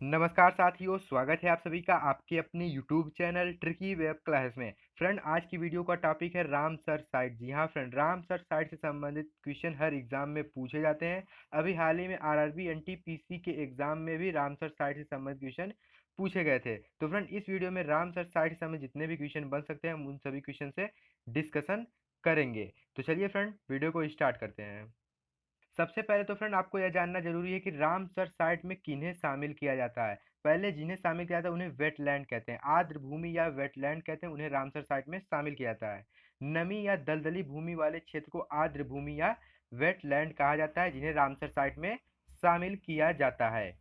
नमस्कार साथियों, स्वागत है आप सभी का आपके अपने YouTube channel tricky web classes में। फ्रेंड, आज की वीडियो का टॉपिक है रामसर साइट। जी हाँ फ्रेंड, रामसर साइट से संबंधित क्वेश्चन हर एग्जाम में पूछे जाते हैं। अभी हाल ही में आरआरबी एनटीपीसी के एग्जाम में भी रामसर साइट से संबंधित क्वेश्चन पूछे गए थे। तो फ्रेंड, इस वीडियो में रामसर साइट से संबंधित जितने भी क्वेश्चन बन सकते हैं हम उन सभी क्वेश्चन से डिस्कशन करेंगे। तो चलिए फ्रेंड, वीडियो को स्टार्ट करते हैं। सबसे पहले तो फ्रेंड, आपको यह जानना जरूरी है कि रामसर साइट में किन्हें शामिल किया जाता है। पहले जिन्हें शामिल किया जाता है उन्हें वेटलैंड कहते हैं, आर्द्र भूमि या वेटलैंड कहते हैं, उन्हें रामसर साइट में शामिल किया जाता है। नमी या दलदली भूमि वाले क्षेत्र को आर्द्र भूमि या वेटलैंड कहा जाता है, जिन्हें रामसर साइट में शामिल किया जाता है।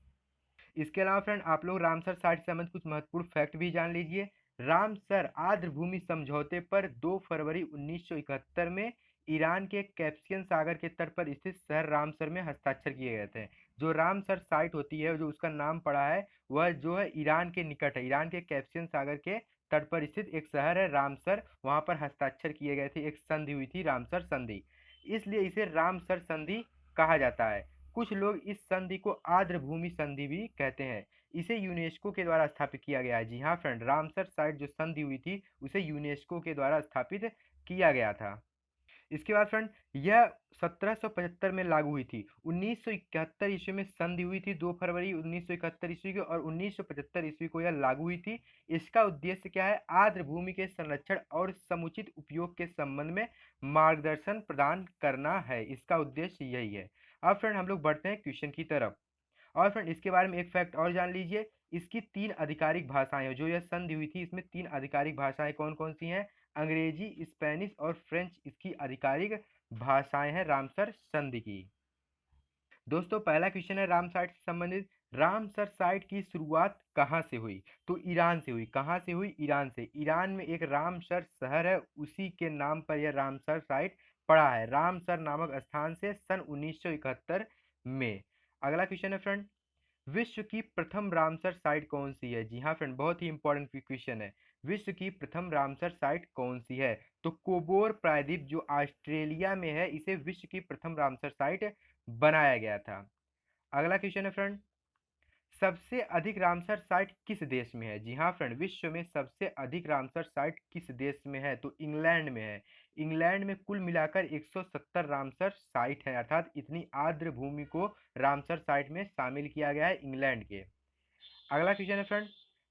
इसके अलावा फ्रेंड, आप लोग रामसर साइट से संबंधित कुछ महत्वपूर्ण फैक्ट भी जान लीजिए। रामसर आर्द्र भूमि समझौते पर 2 फरवरी 1971 में ईरान के कैस्पियन सागर के तट पर स्थित शहर रामसर में हस्ताक्षर किए गए थे। जो रामसर साइट होती है, जो उसका नाम पड़ा है, वह जो है ईरान के निकट है। ईरान के कैस्पियन सागर के तट पर स्थित एक शहर है रामसर, वहां पर हस्ताक्षर किए गए थे, एक संधि हुई थी, रामसर संधि। इसलिए इसे रामसर संधि कहा जाता है। कुछ लोग इस संधि को आर्द्र भूमि संधि भी कहते हैं। इसे यूनेस्को के द्वारा स्थापित किया गया है। जी हाँ फ्रेंड, रामसर साइट जो संधि हुई थी उसे यूनेस्को के द्वारा स्थापित किया गया था। इसके बाद फ्रेंड, यह 1775 में लागू हुई थी। 1971 ईस्वी में संधि हुई थी, 2 फरवरी 1971 ईस्वी को, और 1975 ईस्वी को यह लागू हुई थी। इसका उद्देश्य क्या है? आर्द्र भूमि के संरक्षण और समुचित उपयोग के संबंध में मार्गदर्शन प्रदान करना है। इसका उद्देश्य यही है। अब फ्रेंड, हम लोग बढ़ते हैं क्वेश्चन की तरफ। और फ्रेंड, इसके बारे में एक फैक्ट और जान लीजिए। इसकी 3 आधिकारिक भाषाएं हैं। जो यह संधि हुई थी, इसमें 3 आधिकारिक भाषाएं कौन कौन सी हैं? अंग्रेजी, स्पेनिश और फ्रेंच इसकी आधिकारिक भाषाएं हैं रामसर संधि की। दोस्तों, पहला क्वेश्चन है राम साइट से संबंधित। रामसर साइट की शुरुआत कहाँ से हुई? तो ईरान से हुई। कहाँ से हुई? ईरान से। ईरान में एक रामसर शहर है, उसी के नाम पर यह रामसर साइट पड़ा है, रामसर नामक स्थान से सन 1971 में। अगला क्वेश्चन है फ्रेंड, विश्व की प्रथम रामसर साइट कौन सी है? जी हाँ फ्रेंड, बहुत ही इंपॉर्टेंट क्वेश्चन है। विश्व की प्रथम रामसर साइट कौन सी है? तो कोबोर प्रायद्वीप जो ऑस्ट्रेलिया में है, इसे विश्व की प्रथम रामसर साइट बनाया गया था। अगला क्वेश्चन है फ्रेंड, सबसे अधिक रामसर साइट किस देश में है? जी हाँ फ्रेंड, विश्व में सबसे अधिक रामसर साइट किस देश में है? तो इंग्लैंड में है। इंग्लैंड में कुल मिलाकर 170 रामसर साइट है, अर्थात इतनी आर्द्र भूमि को रामसर साइट में शामिल किया गया है इंग्लैंड के। अगला क्वेश्चन है फ्रेंड,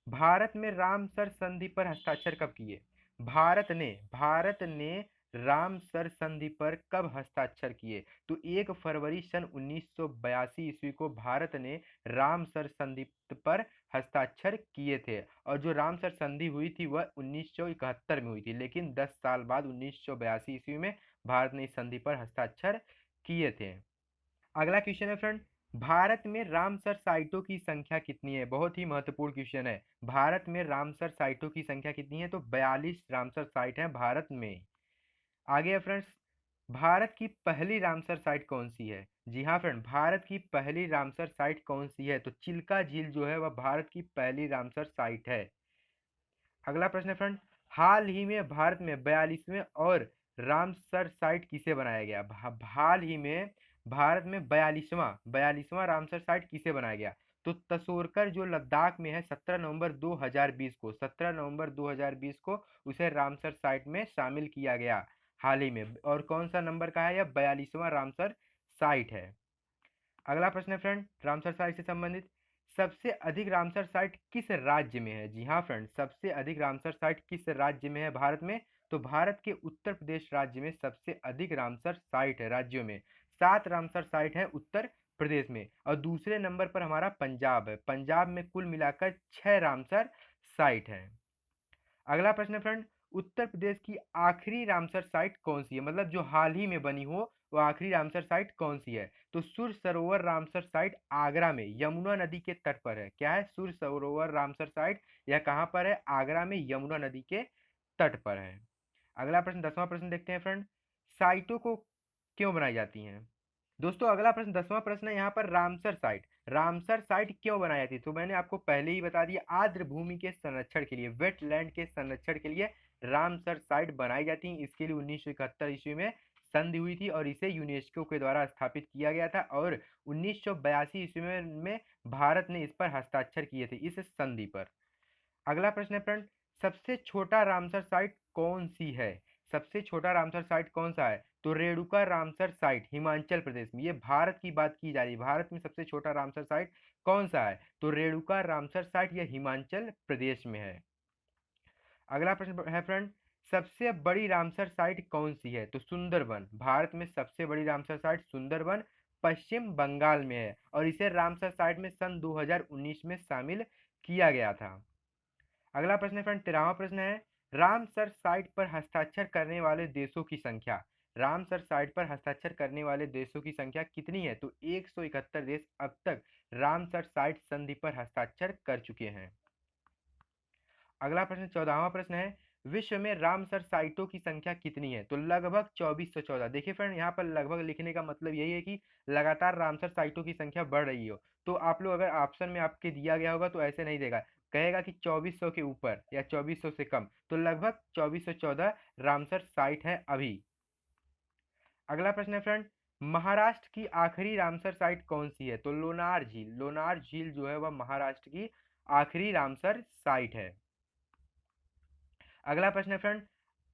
भारत में रामसर संधि पर हस्ताक्षर कब किए? भारत ने रामसर संधि पर कब हस्ताक्षर किए? तो 1 फरवरी सन 1982 ईस्वी को भारत ने रामसर संधि पर हस्ताक्षर किए थे। और जो रामसर संधि हुई थी वह 1971 में हुई थी, लेकिन 10 साल बाद 1982 ईस्वी में भारत ने इस संधि पर हस्ताक्षर किए थे। अगला क्वेश्चन है फ्रेंड, भारत में रामसर साइटों की संख्या कितनी है? बहुत ही महत्वपूर्ण क्वेश्चन है। भारत में रामसर साइटों की संख्या कितनी है? तो 42 रामसर साइट है भारत में। आगे है फ्रेंड्स, भारत की पहली रामसर साइट कौन सी है? जी हाँ फ्रेंड, भारत की पहली रामसर साइट कौन सी है? तो चिल्का झील जो है वह भारत की पहली रामसर साइट है। अगला प्रश्न है फ्रेंड, हाल ही में भारत में 42वें और रामसर साइट किसे बनाया गया? हाल ही में भारत में 42वां रामसर साइट किसे बनाया गया? तो तसोरकर जो लद्दाख में है, 17 नवंबर 2020 को उसे रामसर साइट में शामिल किया गया हाल ही में। और कौन सा नंबर का है? यह 42वां रामसर साइट है। अगला प्रश्न है फ्रेंड, रामसर साइट से संबंधित, सबसे अधिक रामसर साइट किस राज्य में है? जी हाँ फ्रेंड, सबसे अधिक रामसर साइट किस राज्य में है भारत में? तो भारत के उत्तर प्रदेश राज्य में सबसे अधिक रामसर साइट है। राज्यों में 7 रामसर साइट है उत्तर प्रदेश में, और दूसरे नंबर पर हमारा पंजाब है। पंजाब में कुल मिलाकर 6 रामसर साइट है। अगला प्रश्न है फ्रेंड, उत्तर प्रदेश की आखिरी रामसर साइट कौन सी है? मतलब जो हाल ही में बनी हो वो आखिरी रामसर साइट कौन सी है? तो सुर सरोवर रामसर साइट आगरा में यमुना नदी के तट पर है। क्या है? सुर सरोवर रामसर साइट, यह कहाँ पर है? आगरा में यमुना नदी के तट पर है। अगला प्रश्न, 10वां प्रश्न देखते हैं फ्रेंड, साइटों को क्यों बनाई जाती हैं? दोस्तों, अगला प्रश्न 10वां प्रश्न है यहाँ पर, रामसर साइट क्यों बनाई जाती है? तो मैंने आपको पहले ही बता दिया, आर्द्र भूमि के संरक्षण के लिए, वेटलैंड के संरक्षण के लिए रामसर साइट बनाई जाती है। इसके लिए 1971 ईस्वी में संधि हुई थी और इसे यूनेस्को के द्वारा स्थापित किया गया था और 1982 ईस्वी में भारत ने इस पर हस्ताक्षर किए थे इस संधि पर। अगला प्रश्न है फ्रेंड, सबसे छोटा रामसर साइट कौन सी है? सबसे छोटा रामसर साइट कौन सा है? तो रेणुका रामसर साइट हिमाचल प्रदेश में, ये भारत की बात की जा रही है, भारत में सबसे छोटा रामसर साइट कौन सा है? तो रेणुका रामसर साइट यह हिमाचल प्रदेश में है। अगला प्रश्न है फ्रेंड, सबसे बड़ी रामसर साइट कौन सी है? तो सुंदरबन, भारत में सबसे बड़ी रामसर साइट सुंदरबन पश्चिम बंगाल में है और इसे रामसर साइट में सन 2019 में शामिल किया गया था। अगला प्रश्न है फ्रेंड, 13वां प्रश्न है, रामसर साइट पर हस्ताक्षर करने वाले देशों की संख्या। रामसर साइट पर हस्ताक्षर करने वाले देशों की संख्या कितनी है? तो 171 देश अब तक रामसर साइट संधि पर हस्ताक्षर कर चुके हैं। अगला प्रश्न 14वां प्रश्न है, विश्व में रामसर साइटों की संख्या कितनी है? तो लगभग 2414। देखिए फ्रेंड, यहाँ पर लगभग लिखने का मतलब यही है कि लगातार रामसर साइटों की संख्या बढ़ रही हो। तो आप लोग अगर ऑप्शन में आपके दिया गया होगा तो ऐसे नहीं देगा, कहेगा कि 2400 के ऊपर या 2400 से कम, तो लगभग 2414 रामसर साइट है अभी। अगला प्रश्न है फ्रेंड, महाराष्ट्र की आखिरी रामसर साइट कौन सी है? तो लोनार झील, लोनार झील जो है वह महाराष्ट्र की आखिरी रामसर साइट है। अगला प्रश्न है फ्रेंड,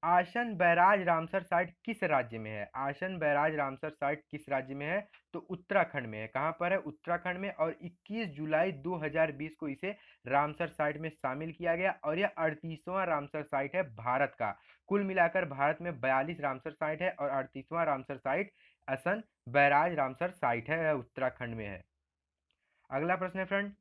आसन बैराज रामसर साइट किस राज्य में है? आसन बैराज रामसर साइट किस राज्य में है? तो उत्तराखंड में है। कहाँ पर है? उत्तराखंड में। और 21 जुलाई 2020 को इसे रामसर साइट में शामिल किया गया और यह 38वां रामसर साइट है भारत का। कुल मिलाकर भारत में 42 रामसर साइट है और 38वां रामसर साइट आसन बैराज रामसर साइट है, उत्तराखंड में है। अगला प्रश्न है फ्रेंड,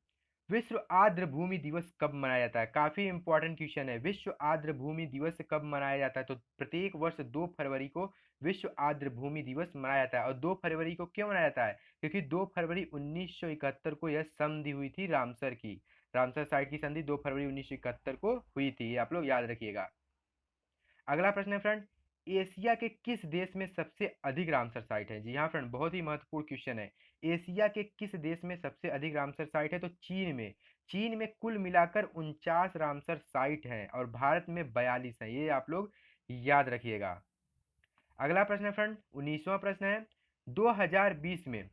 विश्व आर्द्र भूमि दिवस कब मनाया जाता है? काफी इंपॉर्टेंट क्वेश्चन है, विश्व आर्द्र भूमि दिवस कब मनाया जाता है? तो प्रत्येक वर्ष 2 फरवरी को विश्व आर्द्र भूमि दिवस मनाया जाता है। और 2 फरवरी को क्यों मनाया जाता है? क्योंकि 2 फरवरी 1971 को यह संधि हुई थी रामसर की, रामसर साइट की संधि 2 फरवरी 1971 को हुई थी, ये आप लोग याद रखिएगा। अगला प्रश्न है फ्रेंड, एशिया के किस देश में सबसे अधिक रामसर साइट है? जी हाँ फ्रेंड, बहुत ही महत्वपूर्ण क्वेश्चन है। एशिया के किस देश में सबसे अधिक रामसर साइट है? तो चीन में। चीन में कुल मिलाकर 49 रामसर साइट हैं और भारत में 42 हैं, ये आप लोग याद रखिएगा। अगला प्रश्न है फ्रेंड, 19वां प्रश्न है, 2020 में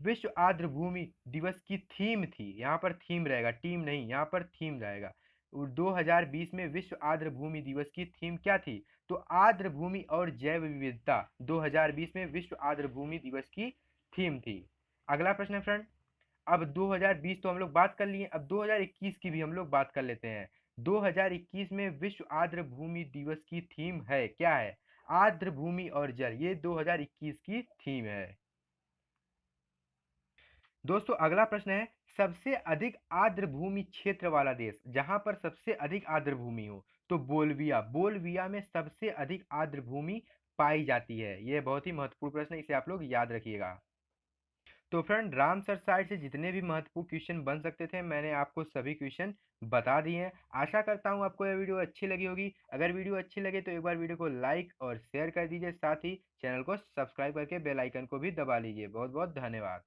विश्व आर्द्र भूमि दिवस की थीम थी, यहाँ पर थीम रहेगा, टीम नहीं, यहाँ पर थीम रहेगा। 2020 में विश्व आर्द्र भूमि दिवस की थीम क्या थी? तो आर्द्र भूमि और जैव विविधता 2020 में विश्व आर्द्र भूमि दिवस की थीम थी। अगला प्रश्न है फ्रेंड, अब 2020 तो हम लोग बात कर लिए, अब 2021 की भी हम लोग बात कर लेते हैं। 2021 में विश्व आर्द्र भूमि दिवस की थीम है, क्या है? आर्द्र भूमि और जल, ये 2021 की थीम है। दोस्तों अगला प्रश्न है, सबसे अधिक आर्द्र भूमि क्षेत्र वाला देश, जहां पर सबसे अधिक आर्द्र भूमि हो। तो बोल्विया, बोल्विया में सबसे अधिक आर्द्र भूमि पाई जाती है। यह बहुत ही महत्वपूर्ण प्रश्न है, इसे आप लोग याद रखिएगा। तो फ्रेंड, रामसर साइट से जितने भी महत्वपूर्ण क्वेश्चन बन सकते थे मैंने आपको सभी क्वेश्चन बता दिए हैं। आशा करता हूँ आपको यह वीडियो अच्छी लगी होगी। अगर वीडियो अच्छी लगे तो एक बार वीडियो को लाइक और शेयर कर दीजिए, साथ ही चैनल को सब्सक्राइब करके बेल आइकन को भी दबा लीजिए। बहुत बहुत धन्यवाद।